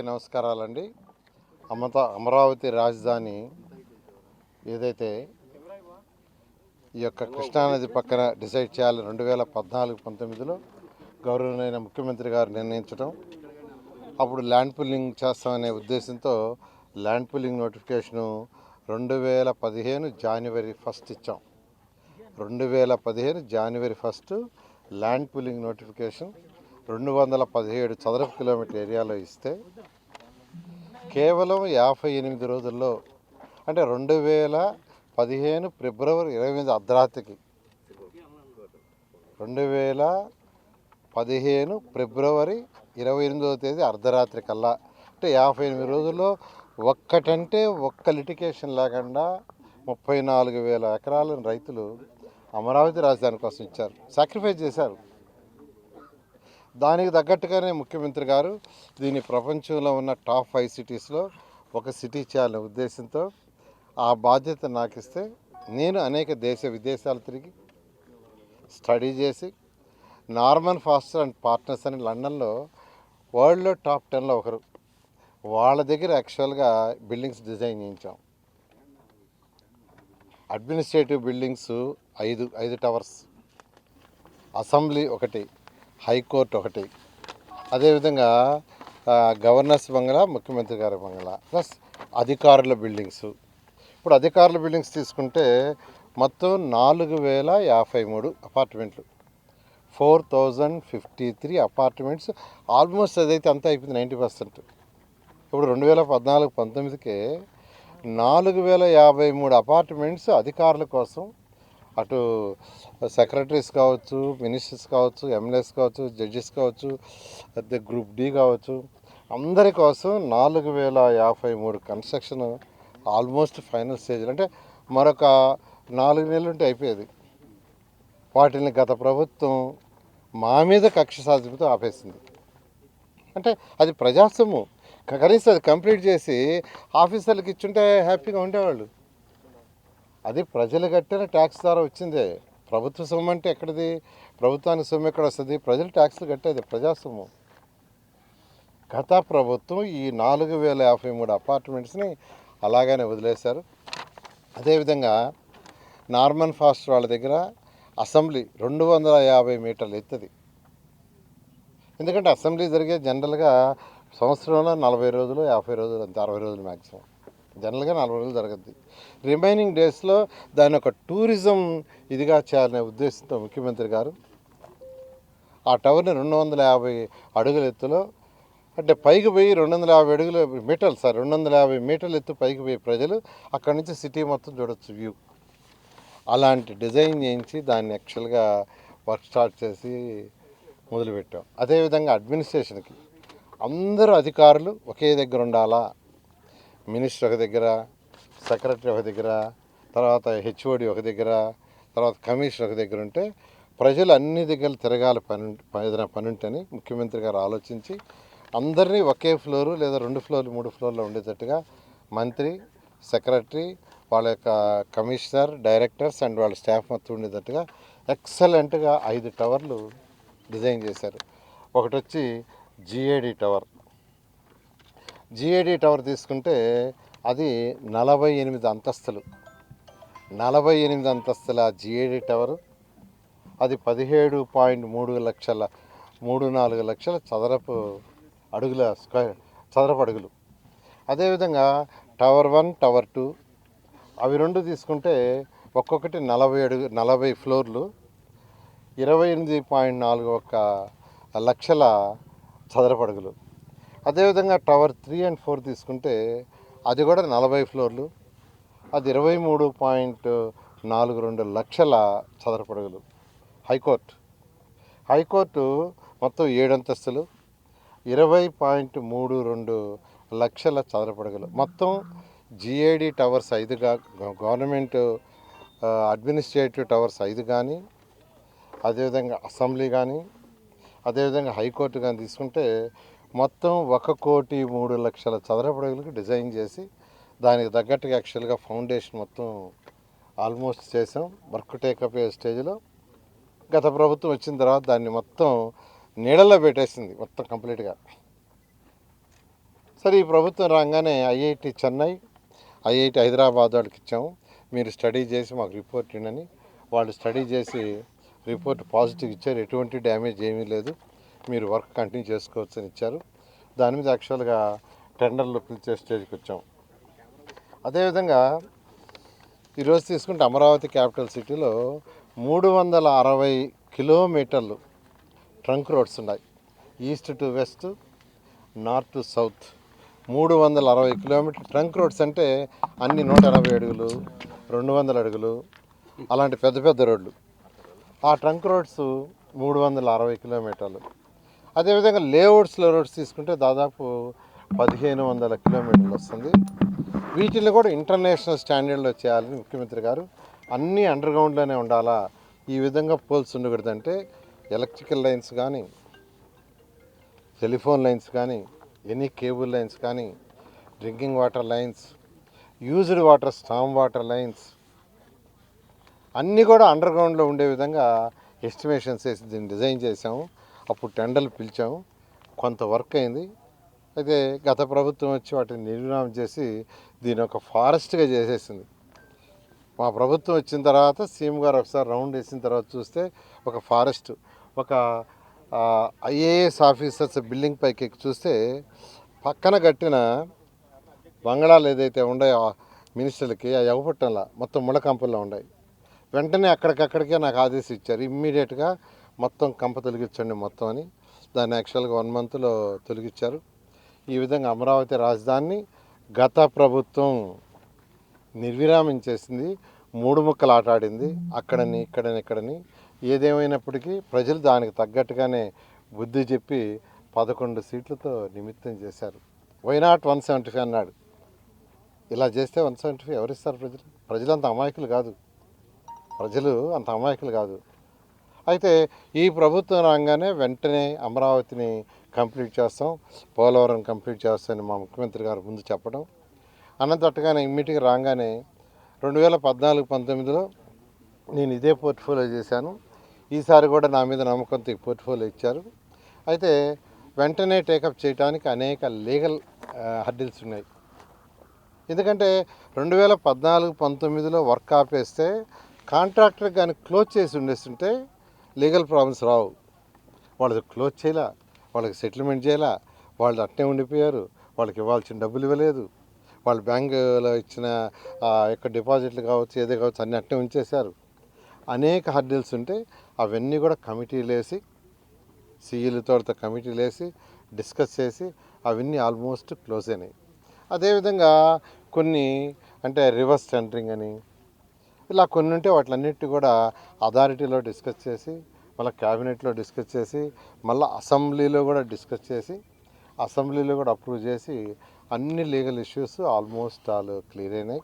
నమస్కారాలండి. అమరావతి రాజధాని ఏదైతే ఈ యొక్క కృష్ణానది పక్కన డిసైడ్ చేయాలి 2014-19లో గౌరవనీయ ముఖ్యమంత్రి గారు నిర్ణయించడం, అప్పుడు ల్యాండ్ పుల్లింగ్ చేస్తామనే ఉద్దేశంతో ల్యాండ్ పుల్లింగ్ నోటిఫికేషను 2015 జనవరి 1 ఇచ్చాం. 2015 జనవరి 1 ల్యాండ్ పుల్లింగ్ నోటిఫికేషన్ 217 చదరపు కిలోమీటర్ ఏరియాలో ఇస్తే కేవలం 58 రోజుల్లో, అంటే 2015 ఫిబ్రవరి 28 అర్ధరాత్రికి 2015 ఫిబ్రవరి 28వ తేదీ అర్ధరాత్రి కల్లా, అంటే 58 రోజుల్లో ఒక్కటంటే ఒక్క లిటికేషన్ లేకుండా 34,000 ఎకరాలను రైతులు అమరావతి రాజధాని కోసం ఇచ్చారు, సాక్రిఫైస్ చేశారు. దానికి తగ్గట్టుగానే ముఖ్యమంత్రి గారు దీన్ని ప్రపంచంలో ఉన్న టాప్ 5 సిటీస్లో ఒక సిటీ చేయాలనే ఉద్దేశంతో ఆ బాధ్యత నాకు ఇస్తే, నేను అనేక విదేశాలు తిరిగి స్టడీ చేసి నార్మన్ ఫాస్టర్ అండ్ పార్ట్నర్స్ అని లండన్లో వరల్డ్లో టాప్ 10లో ఒకరు, వాళ్ళ దగ్గర యాక్చువల్గా బిల్డింగ్స్ డిజైన్ చేయించాం. అడ్మినిస్ట్రేటివ్ బిల్డింగ్స్ 5 టవర్స్, అసెంబ్లీ ఒకటి, హైకోర్టు ఒకటి, అదేవిధంగా గవర్నర్స్ బంగ్లా, ముఖ్యమంత్రి గారి బంగ్లా, ప్లస్ అధికారుల బిల్డింగ్స్. ఇప్పుడు అధికారుల బిల్డింగ్స్ తీసుకుంటే మొత్తం 4,053 అపార్ట్మెంట్లు, 4,053 అపార్ట్మెంట్స్. ఆల్మోస్ట్ అదైతే అంతా అయిపోయింది, 90%. ఇప్పుడు 2014-19కే 4,053 అపార్ట్మెంట్స్ అధికారుల కోసం, అటు సెక్రటరీస్ కావచ్చు, మినిస్టర్స్ కావచ్చు, ఎమ్మెల్యేస్ కావచ్చు, జడ్జెస్ కావచ్చు, అదే గ్రూప్ డి కావచ్చు, అందరి కోసం 4,053 కన్స్ట్రక్షన్ ఆల్మోస్ట్ ఫైనల్ స్టేజ్లో, అంటే మరొక 4 నెలలు ఉంటే అయిపోయేది. వాటిని గత ప్రభుత్వం మా మీద కక్ష సాధింపుతో ఆపేసింది. అంటే అది ప్రజాస్వామ్యం, కనీసం అది కంప్లీట్ చేసి ఆఫీసర్లకు ఇచ్చుంటే హ్యాపీగా ఉండేవాళ్ళు. అది ప్రజలు కట్టిన ట్యాక్స్ ద్వారా వచ్చిందే. ప్రభుత్వ సొమ్ము అంటే ఎక్కడిది? ప్రభుత్వానికి సొమ్ము ఎక్కడ వస్తుంది? ప్రజలు ట్యాక్స్లు కట్టేది, ప్రజాస్వామ్యం. గత ప్రభుత్వం ఈ 4,053 అపార్ట్మెంట్స్ని అలాగనే వదిలేశారు. అదేవిధంగా నార్మన్ ఫాస్టర్ వాళ్ళ దగ్గర అసెంబ్లీ 250 మీటర్లు ఎత్తుది. ఎందుకంటే అసెంబ్లీ జరిగే జనరల్గా సంవత్సరంలో 40 రోజులు, 50 రోజులు, అంతే, 60 రోజులు మ్యాక్సిమం. జనరల్గా 40 రోజులు జరగద్ది. రిమైనింగ్ డేస్లో దాని ఒక టూరిజం ఇదిగా చేయాలనే ఉద్దేశంతో ముఖ్యమంత్రి గారు ఆ టవర్ని 250 అడుగుల ఎత్తులో, అంటే పైకి పోయి 250 మీటర్లు ఎత్తు పైకి పోయి ప్రజలు అక్కడి నుంచి సిటీ మొత్తం చూడొచ్చు, వ్యూ. అలాంటి డిజైన్ చేయించి దాన్ని యాక్చువల్గా వర్క్ స్టార్ట్ చేసి మొదలుపెట్టాం. అదేవిధంగా అడ్మినిస్ట్రేషన్కి అందరూ అధికారులు ఒకే దగ్గర ఉండాలా. మినిస్టర్ ఒక దగ్గర, సెక్రటరీ ఒక దగ్గర, తర్వాత హెచ్ఓడి ఒక దగ్గర, తర్వాత కమిషనర్ ఒక దగ్గర ఉంటే ప్రజలు అన్ని దగ్గర తిరగాలి. ఏదైనా పని ఉంటేని ముఖ్యమంత్రి గారు ఆలోచించి అందరినీ ఒకే ఫ్లోరు లేదా 2 ఫ్లోర్లు 3 ఫ్లోర్లో ఉండేటట్టుగా మంత్రి, సెక్రటరీ, వాళ్ళ యొక్క కమిషనర్, డైరెక్టర్స్ అండ్ వాళ్ళ స్టాఫ్ మొత్తం ఉండేటట్టుగా ఎక్సలెంట్గా 5 టవర్లు డిజైన్ చేశారు. ఒకటి వచ్చి జిఏడి టవర్ తీసుకుంటే అది 48 అంతస్తులు. 48 అంతస్తుల జిఏడి టవరు, అది 17.34 లక్షల చదరపు అడుగులు. అదేవిధంగా టవర్ 1, టవర్ 2 అవి 2 తీసుకుంటే ఒక్కొక్కటి 40 ఫ్లోర్లు, 28.41 లక్షల చదరపు అడుగులు. అదేవిధంగా టవర్ 3 and 4 తీసుకుంటే అది కూడా 40 ఫ్లోర్లు, అది 23.42 లక్షల చదరపు అడుగులు. హైకోర్టు మొత్తం 7 అంతస్తులు, 20.32 లక్షల చదరపు అడుగులు. మొత్తం జిఏడి టవర్స్ 5గా, గవర్నమెంట్ అడ్మినిస్ట్రేటివ్ టవర్స్ 5 కానీ, అదేవిధంగా అసెంబ్లీ కానీ, అదేవిధంగా హైకోర్టు కానీ తీసుకుంటే మొత్తం 1,03,00,000 చదరపు అడుగులకు డిజైన్ చేసి దానికి తగ్గట్టుగా యాక్చువల్గా ఫౌండేషన్ మొత్తం ఆల్మోస్ట్ చేసాం. వర్క్ టేకప్ అయ్యే స్టేజ్లో గత ప్రభుత్వం వచ్చిన తర్వాత దాన్ని మొత్తం నీళ్ళల్లో పెట్టేసింది మొత్తం కంప్లీట్గా. సో సరే ఈ ప్రభుత్వం రాగానే ఐఐటి చెన్నై, ఐఐటి హైదరాబాద్ వాళ్ళకి ఇచ్చాము, మీరు స్టడీ చేసి మాకు రిపోర్ట్ ఇవ్వండి. వాళ్ళు స్టడీ చేసి రిపోర్ట్ పాజిటివ్ ఇచ్చారు, ఎటువంటి డ్యామేజ్ ఏమీ లేదు, మీరు వర్క్ కంటిన్యూ చేసుకోవచ్చు అని ఇచ్చారు. దాని మీద యాక్చువల్గా టెండర్లు పిలిచే స్టేజ్కి వచ్చాం. అదేవిధంగా ఈరోజు తీసుకుంటే అమరావతి క్యాపిటల్ సిటీలో 360 కిలోమీటర్లు ట్రంక్ రోడ్స్ ఉన్నాయి. East to west, north to south 360 kilometre trunk roads అంటే అన్ని 180 అడుగులు, 200 అడుగులు అలాంటి పెద్ద పెద్ద రోడ్లు. ఆ ట్రంక్ రోడ్స్ 360 కిలోమీటర్లు. అదేవిధంగా లేఅవుట్స్లో రోడ్స్ తీసుకుంటే దాదాపు 1500 కిలోమీటర్లు వస్తుంది. వీటిని కూడా ఇంటర్నేషనల్ స్టాండర్డ్లో చేయాలని ముఖ్యమంత్రి గారు అన్నీ అండర్ గ్రౌండ్లోనే ఉండాలా, ఈ విధంగా పోల్స్ ఉండకూడదంటే ఎలక్ట్రికల్ లైన్స్ కానీ, టెలిఫోన్ లైన్స్ కానీ, ఎనీ కేబుల్ లైన్స్ కానీ, drinking water lines, used water, storm water lines అన్నీ కూడా అండర్ గ్రౌండ్లో ఉండే విధంగా ఎస్టిమేషన్స్ వేసి దీన్ని డిజైన్ చేసాము. అప్పుడు టెండర్లు పిలిచాము, కొంత వర్క్ అయింది. అయితే గత ప్రభుత్వం వచ్చి వాటిని నిర్మాణం చేసి దీని ఒక ఫారెస్ట్గా చేసేసింది. మా ప్రభుత్వం వచ్చిన తర్వాత సీఎం గారు ఒకసారి రౌండ్ వేసిన తర్వాత చూస్తే ఒక ఫారెస్ట్, ఒక ఐఏఎస్ ఆఫీసర్స్ బిల్డింగ్ పైకి ఎక్కి చూస్తే పక్కన కట్టిన బంగళాలు ఏదైతే ఉన్నాయో మినిస్టర్లకి ఆ ఎగపట్టంలా మొత్తం ముళ్ళకంపల్లో ఉన్నాయి. వెంటనే అక్కడికక్కడికే నాకు ఆదేశం ఇచ్చారు, ఇమ్మీడియట్గా మొత్తం కంప తొలగించండి మొత్తం అని. దాన్ని యాక్చువల్గా 1 మంత్లో తొలగించారు. ఈ విధంగా అమరావతి రాజధానిని గత ప్రభుత్వం నిర్విరామం చేసింది, 3 ముక్కలు ఆటాడింది, అక్కడని ఇక్కడని. ఏదేమైనప్పటికీ ప్రజలు దానికి తగ్గట్టుగానే బుద్ధి చెప్పి 11 సీట్లతో నిమిత్తం చేశారు. వై నాట్ 175 అన్నాడు. ఇలా చేస్తే 175 ఎవరిస్తారు? ప్రజలు అంత అమాయకులు కాదు, అంత అమాయకులు కాదు. అయితే ఈ ప్రభుత్వం రాగానే వెంటనే అమరావతిని కంప్లీట్ చేస్తాం, పోలవరం కంప్లీట్ చేస్తామని మా ముఖ్యమంత్రి గారు ముందు చెప్పడం, అన్నతట్టుగానే ఇమ్మీడియట్గా రాగానే 2014-19లో నేను ఇదే పోర్ట్ఫోలియో చేశాను. ఈసారి కూడా నా మీద నమ్మకంతో ఈ పోర్ట్ఫోలియో ఇచ్చారు. అయితే వెంటనే టేకప్ చేయడానికి అనేక లీగల్ హర్డిల్స్ ఉన్నాయి. ఎందుకంటే 2014-19లో వర్క్ ఆపేస్తే కాంట్రాక్టర్ కానీ క్లోజ్ చేసి ఉండేస్తుంటే లీగల్ ప్రాబ్లమ్స్ రావు. వాళ్ళకి క్లోజ్ చేయలే, వాళ్ళకి సెటిల్మెంట్ చేయాల, వాళ్ళు అట్నే ఉండిపోయారు, వాళ్ళకి ఇవ్వాల్సిన డబ్బులు ఇవ్వలేదు, వాళ్ళు బ్యాంకులో ఇచ్చిన యొక్క డిపాజిట్లు కావచ్చు, ఏదో కావచ్చు అన్నీ అట్నే ఉంచేశారు. అనేక హర్డిల్స్ ఉంటే అవన్నీ కూడా కమిటీలు వేసి, సీఈలతో కమిటీలు వేసి డిస్కస్ చేసి అవన్నీ ఆల్మోస్ట్ క్లోజ్ అయినాయి. అదేవిధంగా కొన్ని అంటే రివర్స్ టెండరింగ్ అని ఇలా కొన్ని ఉంటే వాటిలన్నిటి కూడా అథారిటీలో డిస్కస్ చేసి, మళ్ళీ క్యాబినెట్లో డిస్కస్ చేసి, మళ్ళీ అసెంబ్లీలో కూడా డిస్కస్ చేసి, అసెంబ్లీలో కూడా అప్రూవ్ చేసి అన్ని legal issues almost all clear అయినాయి.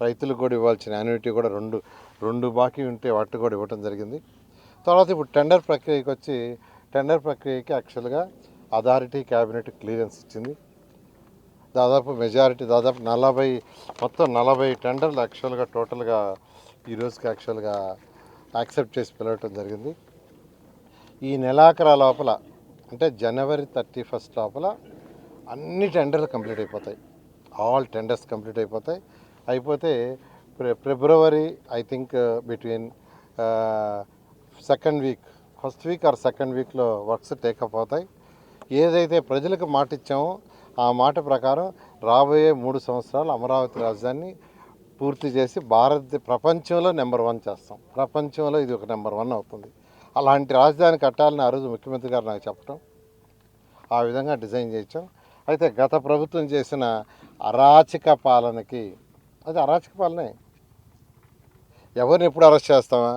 రైతులకు కూడా ఇవ్వాల్సిన యాన్యుటీ కూడా రెండు బాకీ ఉంటే వాటిని కూడా ఇవ్వడం జరిగింది. తర్వాత ఇప్పుడు టెండర్ ప్రక్రియకి వచ్చి, టెండర్ ప్రక్రియకి యాక్చువల్గా అథారిటీ క్యాబినెట్ క్లియరెన్స్ ఇచ్చింది. దాదాపు మెజారిటీ దాదాపు 40 టెండర్లు యాక్చువల్గా టోటల్గా ఈరోజుకి యాక్చువల్గా యాక్సెప్ట్ చేసి పిలవటం జరిగింది. ఈ నెలాఖరు లోపల అంటే జనవరి 31 లోపల అన్ని టెండర్లు కంప్లీట్ అయిపోతాయి. ఆల్ టెండర్స్ కంప్లీట్ అయిపోతాయి. అయిపోతే February I think between first week or second వీక్లో వర్క్స్ టేకప్ అవుతాయి. ఏదైతే ప్రజలకు మాట ఇచ్చామో ఆ మాట ప్రకారం రాబోయే 3 సంవత్సరాలు అమరావతి రాజధానిని పూర్తి చేసి ప్రపంచంలో నెంబర్ 1 చేస్తాం. ప్రపంచంలో ఇది ఒక నెంబర్ 1 అవుతుంది. అలాంటి రాజధాని కట్టాలని ఆ రోజు ముఖ్యమంత్రి గారు నాకు చెప్పడం, ఆ విధంగా డిజైన్ చేయించాం. అయితే గత ప్రభుత్వం చేసిన అరాచక పాలనకి, అది అరాచక పాలనే, ఎవరిని ఎప్పుడు అరెస్ట్ చేస్తామా,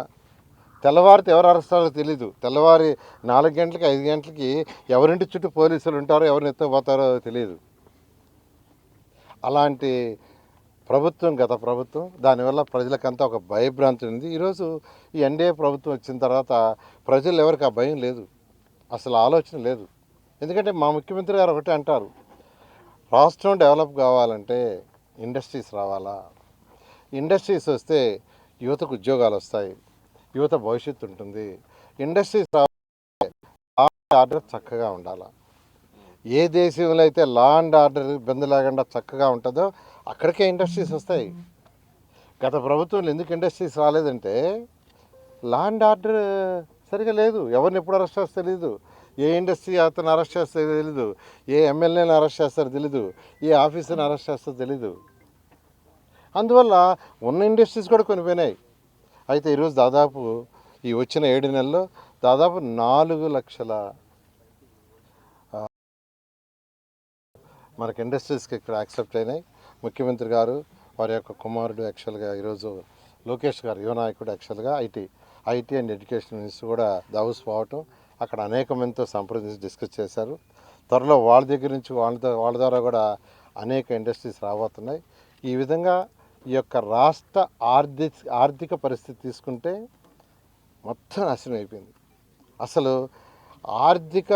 తెల్లవారితే ఎవరు అరెస్ట్ అవ్వాలో తెలీదు, తెల్లవారి 4 గంటలకి 5 గంటలకి ఎవరింటి చుట్టూ పోలీసులు ఉంటారో, ఎవరిని ఎత్తుకుపోతారో తెలియదు. అలాంటి ప్రభుత్వం గత ప్రభుత్వం. దానివల్ల ప్రజలకంతా ఒక భయభ్రాంతి ఉంది. ఈరోజు ఈ ఎన్డీఏ ప్రభుత్వం వచ్చిన తర్వాత ప్రజలు ఎవరికి ఆ భయం లేదు, అసలు ఆలోచన లేదు. ఎందుకంటే మా ముఖ్యమంత్రి గారు ఒకటే అంటారు, రాష్ట్రం డెవలప్ కావాలంటే ఇండస్ట్రీస్ రావాలా, ఇండస్ట్రీస్ వస్తే యువతకు ఉద్యోగాలు వస్తాయి, యువత భవిష్యత్తు ఉంటుంది. ఇండస్ట్రీస్ రావాలంటే ఆర్డర్ చక్కగా ఉండాలి. ఏ దేశంలో అయితే లా అండ్ ఆర్డర్ ఇబ్బంది లేకుండా చక్కగా ఉంటుందో అక్కడికే ఇండస్ట్రీస్ వస్తాయి. గత ప్రభుత్వంలో ఎందుకు ఇండస్ట్రీస్ రాలేదంటే లా అండ్ ఆర్డర్ సరిగా లేదు. ఎవరిని ఎప్పుడు అరెస్ట్ చేస్తారో తెలీదు, ఏ ఇండస్ట్రీ అతను అరెస్ట్ చేస్తారో తెలీదు, ఏ ఎమ్మెల్యేని అరెస్ట్ చేస్తారో తెలీదు, ఏ ఆఫీసర్ని అరెస్ట్ చేస్తారో తెలీదు. అందువల్ల ఉన్న ఇండస్ట్రీస్ కూడా కొనిపోయినాయి. అయితే ఈరోజు దాదాపు ఈ వచ్చిన 7 నెలల్లో దాదాపు 4 లక్షల మనకి ఇండస్ట్రీస్కి ఇక్కడ యాక్సెప్ట్ అయినాయి. ముఖ్యమంత్రి గారు వారి యొక్క కుమారుడు యాక్చువల్గా ఈరోజు లోకేష్ గారు యువ నాయకుడు యాక్చువల్గా ఐటీ అండ్ ఎడ్యుకేషన్ మినిస్టర్ కూడా దావోస్ పోవటం, అక్కడ అనేక మందితో సంప్రదించి డిస్కస్ చేశారు. త్వరలో వాళ్ళ దగ్గర నుంచి వాళ్ళ ద్వారా కూడా అనేక ఇండస్ట్రీస్ రాబోతున్నాయి. ఈ విధంగా ఈ యొక్క రాష్ట్ర ఆర్థిక పరిస్థితి తీసుకుంటే మొత్తం నాశనం అయిపోయింది. అసలు ఆర్థిక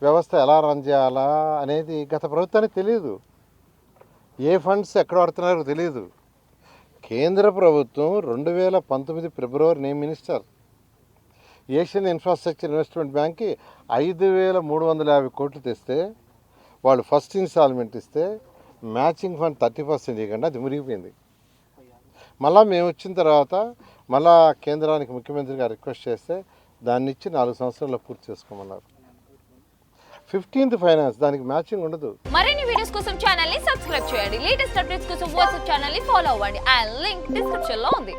వ్యవస్థ ఎలా రన్ చేయాలా అనేది గత ప్రభుత్వానికి తెలియదు. ఏ ఫండ్స్ ఎక్కడ పడుతున్నారో తెలియదు. కేంద్ర ప్రభుత్వం 2019 ఫిబ్రవరి నేను మినిస్టర్ ఏషియన్ ఇన్ఫ్రాస్ట్రక్చర్ ఇన్వెస్ట్మెంట్ బ్యాంక్కి 5,350 కోట్లు తెస్తే వాళ్ళు ఫస్ట్ ఇన్స్టాల్మెంట్ ఇస్తే మ్యాచింగ్ ఫండ్ 30% ఇవ్వకుండా అది మురిగిపోయింది. మళ్ళీ మేము వచ్చిన తర్వాత మళ్ళా కేంద్రానికి ముఖ్యమంత్రి గారు రిక్వెస్ట్ చేస్తే దాన్ని ఇచ్చి 4 సంవత్సరాల్లో పూర్తి చేసుకోమన్నారు. 15th ఫైనాన్స్ దానికి మ్యాచింగ్ ఉండదు. మరిన్ని వీడియోస్ కోసం ఛానల్ ని సబ్స్క్రైబ్ చేయండి. లేటెస్ట్ అప్డేట్స్ కోసం వాట్సాప్ ఛానల్ ని ఫాలో అవ్వండి. ఆ లింక్ డిస్క్రిప్షన్ లో ఉంది.